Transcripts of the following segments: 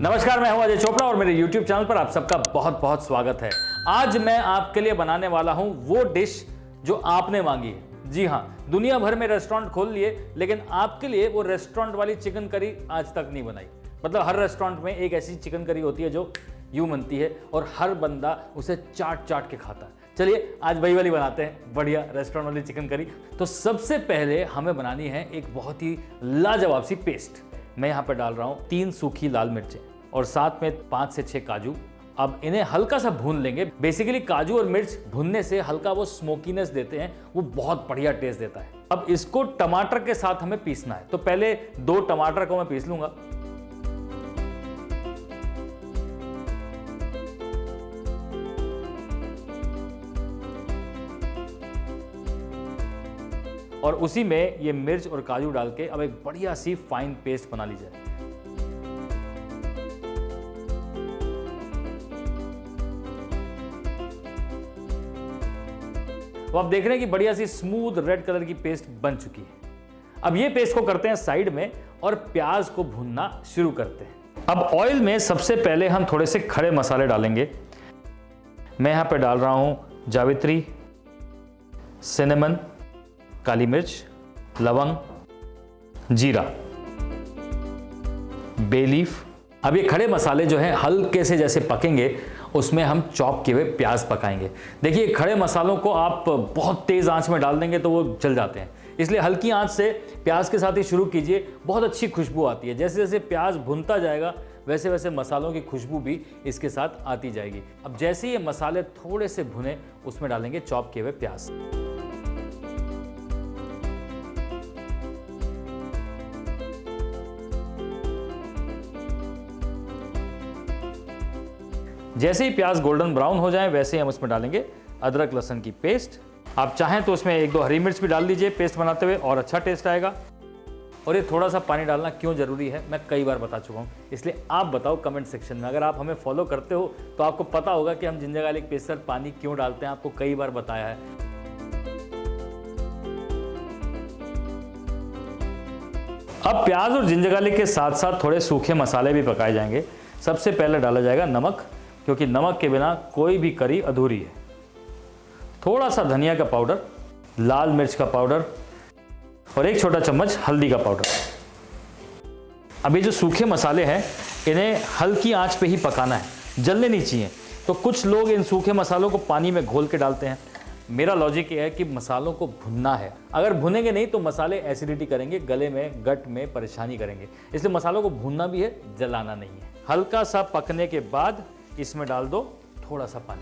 नमस्कार, मैं हूं अजय चोपड़ा और मेरे YouTube चैनल पर आप सबका बहुत बहुत स्वागत है। आज मैं आपके लिए बनाने वाला हूं वो डिश जो आपने मांगी है। जी हां, दुनिया भर में रेस्टोरेंट खोल लिए, लेकिन आपके लिए वो रेस्टोरेंट वाली चिकन करी आज तक नहीं बनाई। मतलब हर रेस्टोरेंट में एक ऐसी चिकन करी होती है जो यूं बनती है और हर बंदा उसे चाट चाट के खाता है। चलिए आज वही वाली बनाते हैं, बढ़िया रेस्टोरेंट वाली चिकन करी। तो सबसे पहले हमें बनानी है एक बहुत ही लाजवाब सी पेस्ट। मैं यहाँ पे डाल रहा हूँ 3 सूखी लाल मिर्चें और साथ में 5 से 6 काजू। अब इन्हें हल्का सा भून लेंगे। बेसिकली काजू और मिर्च भूनने से हल्का वो स्मोकीनेस देते हैं, वो बहुत बढ़िया टेस्ट देता है। अब इसको टमाटर के साथ हमें पीसना है, तो पहले 2 टमाटर को मैं पीस लूंगा। और उसी में ये मिर्च और काजू डाल के अब एक बढ़िया सी फाइन पेस्ट बना ली जाए। तो आप देख रहे हैं कि बढ़िया सी स्मूथ रेड कलर की पेस्ट बन चुकी है। अब ये पेस्ट को करते हैं साइड में और प्याज को भूनना शुरू करते हैं। अब ऑयल में सबसे पहले हम थोड़े से खड़े मसाले डालेंगे। मैं यहां पे डाल रहा हूं जावित्री, सिनेमन, काली मिर्च, लवंग, जीरा, बे लीफ। अब ये खड़े मसाले जो हैं हल्के से जैसे पकेंगे, उसमें हम चॉप किए हुए प्याज पकाएंगे। देखिए खड़े मसालों को आप बहुत तेज आंच में डाल देंगे तो वो जल जाते हैं, इसलिए हल्की आंच से प्याज के साथ ही शुरू कीजिए। बहुत अच्छी खुशबू आती है। जैसे जैसे प्याज भुनता जाएगा वैसे वैसे मसालों की खुशबू भी इसके साथ आती जाएगी। अब जैसे ये मसाले थोड़े से भुने, उसमें डालेंगे चॉप किए हुए प्याज। जैसे ही प्याज गोल्डन ब्राउन हो जाए वैसे ही हम उसमें डालेंगे अदरक लहसुन की पेस्ट। आप चाहें तो उसमें 1-2 हरी मिर्च भी डाल दीजिए पेस्ट बनाते हुए, और अच्छा टेस्ट आएगा। और ये थोड़ा सा पानी डालना क्यों ज़रूरी है मैं कई बार बता चुका हूँ, इसलिए आप बताओ कमेंट सेक्शन में। अगर आप हमें फॉलो करते हो तो आपको पता होगा कि हम जिंजर गार्लिक पेस्ट पर पानी क्यों डालते हैं, आपको कई बार बताया है। अब प्याज और जिंजर गार्लिक के साथ साथ थोड़े सूखे मसाले भी पकाए जाएंगे। सबसे पहले डाला जाएगा नमक, क्योंकि नमक के बिना कोई भी करी अधूरी है। थोड़ा सा धनिया का पाउडर, लाल मिर्च का पाउडर और 1 छोटा चम्मच हल्दी का पाउडर। अब ये जो सूखे मसाले हैं इन्हें हल्की आंच पे ही पकाना है, जलने नहीं चाहिए। तो कुछ लोग इन सूखे मसालों को पानी में घोल के डालते हैं। मेरा लॉजिक ये है कि मसालों को भुनना है। अगर भुनेंगे नहीं तो मसाले एसिडिटी करेंगे, गले में गट में परेशानी करेंगे, इसलिए मसालों को भुनना भी है, जलाना नहीं है। हल्का सा पकने के बाद इसमें डाल दो थोड़ा सा पानी।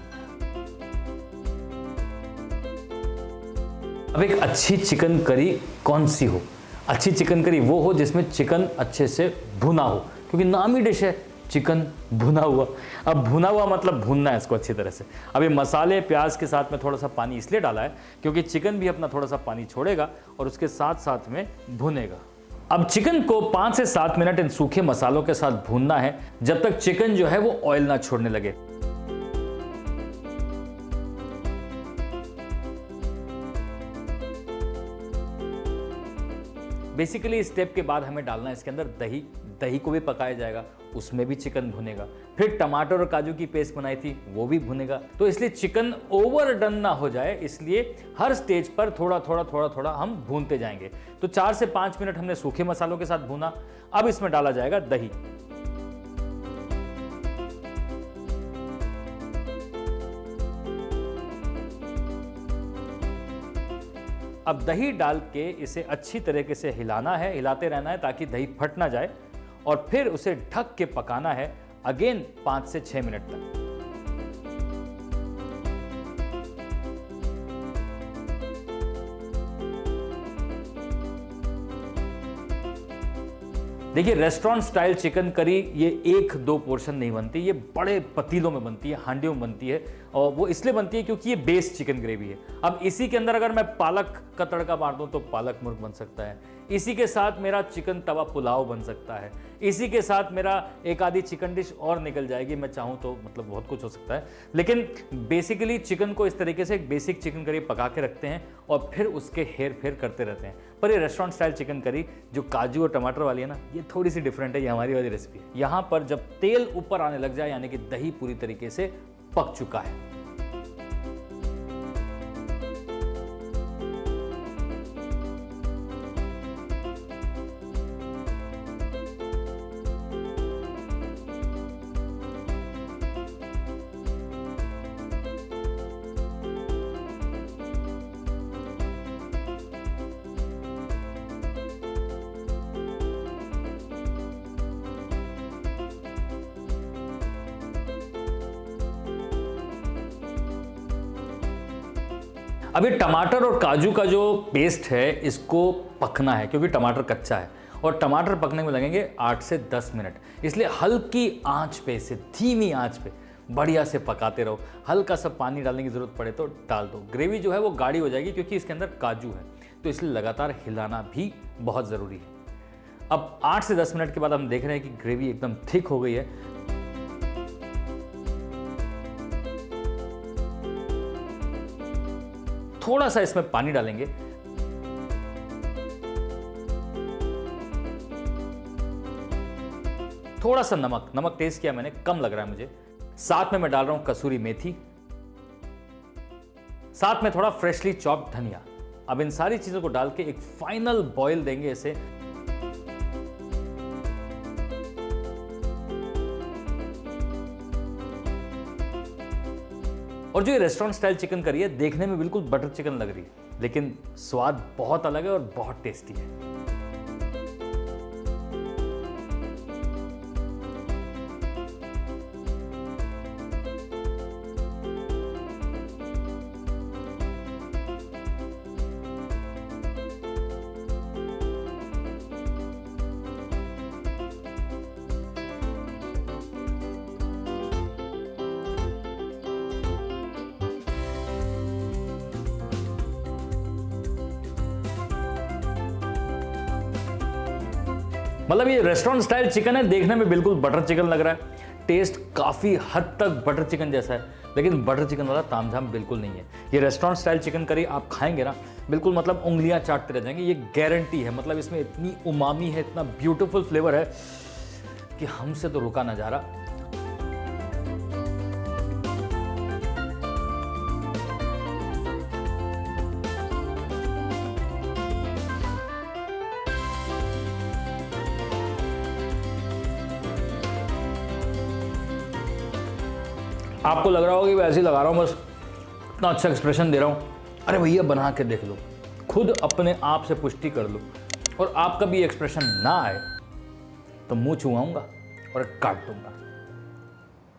अब एक अच्छी चिकन करी कौन सी हो? अच्छी चिकन करी वो हो जिसमें चिकन अच्छे से भुना हो, क्योंकि नाम ही डिश है चिकन भुना हुआ। अब भुना हुआ मतलब भुनना है इसको अच्छी तरह से। अब ये मसाले प्याज के साथ में थोड़ा सा पानी इसलिए डाला है क्योंकि चिकन भी अपना थोड़ा सा पानी छोड़ेगा और उसके साथ साथ में भुनेगा। अब चिकन को 5 से 7 मिनट इन सूखे मसालों के साथ भूनना है, जब तक चिकन जो है वो ऑयल ना छोड़ने लगे। बेसिकली इस स्टेप के बाद हमें डालना है इसके अंदर दही। दही को भी पकाया जाएगा, उसमें भी चिकन भुनेगा। फिर टमाटर और काजू की पेस्ट बनाई थी वो भी भुनेगा। तो इसलिए चिकन ओवरडन ना हो जाए, इसलिए हर स्टेज पर थोड़ा थोड़ा हम भूनते जाएंगे। तो 4 से 5 मिनट हमने सूखे मसालों के साथ भूना। अब इसमें डाला जाएगा दही। अब दही डाल के इसे अच्छी तरीके से हिलाना है, हिलाते रहना है ताकि दही फट ना जाए, और फिर उसे ढक के पकाना है अगेन 5 से 6 मिनट तक। देखिए रेस्टोरेंट स्टाइल चिकन करी ये 1-2 पोर्शन नहीं बनती, ये बड़े पतीलों में बनती है, हांडियों में बनती है। और वो इसलिए बनती है क्योंकि ये बेस चिकन ग्रेवी है। अब इसी के अंदर अगर मैं पालक का तड़का मार दूं तो पालक मुर्ग बन सकता है, इसी के साथ मेरा चिकन तवा पुलाव बन सकता है, इसी के साथ मेरा एक आधी चिकन डिश और निकल जाएगी, मैं चाहूँ तो मतलब बहुत कुछ हो सकता है। लेकिन बेसिकली चिकन को इस तरीके से एक बेसिक चिकन करी पका के रखते हैं और फिर उसके हेर फेर करते रहते हैं। पर ये रेस्टोरेंट स्टाइल चिकन करी जो काजू और टमाटर वाली है ना, ये थोड़ी सी डिफरेंट है, ये हमारी वाली रेसिपी है। यहाँ पर जब तेल ऊपर आने लग जाए यानी कि दही पूरी तरीके से पक चुका है। अभी टमाटर और काजू का जो पेस्ट है इसको पकना है क्योंकि टमाटर कच्चा है और टमाटर पकने में लगेंगे 8 से 10 मिनट। इसलिए हल्की आंच पे से धीमी आंच पे बढ़िया से पकाते रहो। हल्का सा पानी डालने की ज़रूरत पड़े तो डाल दो। ग्रेवी जो है वो गाढ़ी हो जाएगी क्योंकि इसके अंदर काजू है, तो इसलिए लगातार हिलाना भी बहुत ज़रूरी है। अब 8 से 10 मिनट के बाद हम देख रहे हैं कि ग्रेवी एकदम थिक हो गई है। थोड़ा सा इसमें पानी डालेंगे। थोड़ा सा नमक टेस्ट किया मैंने, कम लग रहा है मुझे। साथ में मैं डाल रहा हूं कसूरी मेथी, साथ में थोड़ा फ्रेशली चॉप्ड धनिया। अब इन सारी चीजों को डाल के एक फाइनल बॉईल देंगे इसे। और जो ये रेस्टोरेंट स्टाइल चिकन करी है देखने में बिल्कुल बटर चिकन लग रही है, लेकिन स्वाद बहुत अलग है और बहुत टेस्टी है। मतलब ये रेस्टोरेंट स्टाइल चिकन है, देखने में बिल्कुल बटर चिकन लग रहा है, टेस्ट काफ़ी हद तक बटर चिकन जैसा है, लेकिन बटर चिकन वाला तामझाम बिल्कुल नहीं है। ये रेस्टोरेंट स्टाइल चिकन करी आप खाएंगे ना, बिल्कुल मतलब उंगलियां चाटते रह जाएंगे, ये गारंटी है। मतलब इसमें इतनी उमामी है, इतना ब्यूटीफुल फ्लेवर है कि हमसे तो रुका ना जा रहा। आपको लग रहा होगा कि वैसे ही लगा रहा हूँ, बस इतना अच्छा एक्सप्रेशन दे रहा हूँ। अरे भैया बना के देख लो, खुद अपने आप से पुष्टि कर लो। और आपका भी एक्सप्रेशन ना आए तो मुंह छुआऊंगा और काट दूंगा।